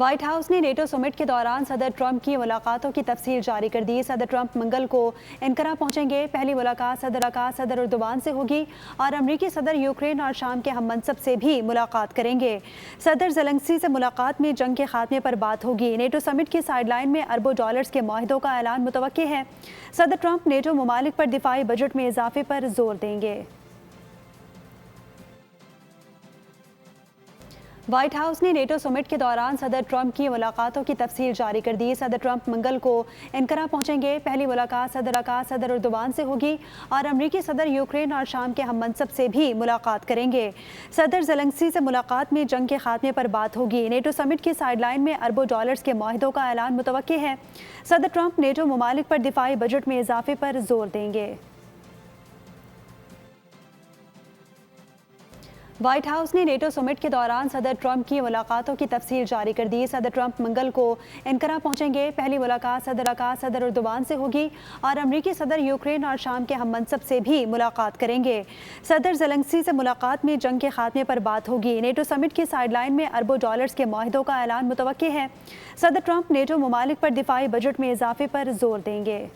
White house نے NATO سمٹ کے دوران صدر ٹرمپ کی ملاقاتوں کی تفصیل جاری کر دی۔ صدر ٹرمپ منگل کو انقرہ پہنچیں گے۔ پہلی ملاقات صدر اردوان سے ہوگی اور امریکی صدر یوکرین اور شام کے ہم منصب سے بھی ملاقات کریں گے۔ صدر زیلنسکی سے ملاقات میں جنگ کے خاتمے پر بات ہوگی۔ نیٹو سمٹ کی سائیڈ لائن میں اربوں ڈالرز کے معاہدوں کا اعلان متوقع ہے۔ صدر ٹرمپ نیٹو ممالک پر دفاعی بجٹ میں اضافے پر زور دیں گے۔ وائٹ ہاؤس نے نیٹو سمٹ کے دوران صدر ٹرمپ کی ملاقاتوں کی تفصیل جاری کر دی۔ صدر ٹرمپ منگل کو انقرہ پہنچیں گے۔ پہلی ملاقات صدر اردوان سے ہوگی اور امریکی صدر یوکرین اور شام کے ہم منصب سے بھی ملاقات کریں گے۔ صدر زیلنسکی سے ملاقات میں جنگ کے خاتمے پر بات ہوگی۔ نیٹو سمٹ کی سائیڈ لائن میں اربوں ڈالرز کے معاہدوں کا اعلان متوقع ہے۔ صدر ٹرمپ نیٹو ممالک پر دفاعی بجٹ میں اضافے پر زور دیں گے۔ وائٹ ہاؤس نے نیٹو سمٹ کے دوران صدر ٹرمپ کی ملاقاتوں کی تفصیل جاری کر دی۔ صدر ٹرمپ منگل کو انقرہ پہنچیں گے۔ پہلی ملاقات صدر اردوان سے ہوگی اور امریکی صدر یوکرین اور شام کے ہم منصب سے بھی ملاقات کریں گے۔ صدر زیلنسکی سے ملاقات میں جنگ کے خاتمے پر بات ہوگی۔ نیٹو سمٹ کی سائیڈ لائن میں اربوں ڈالرز کے معاہدوں کا اعلان متوقع ہے۔ صدر ٹرمپ نیٹو ممالک پر دفاعی بجٹ میں اضافے پر زور دیں گے۔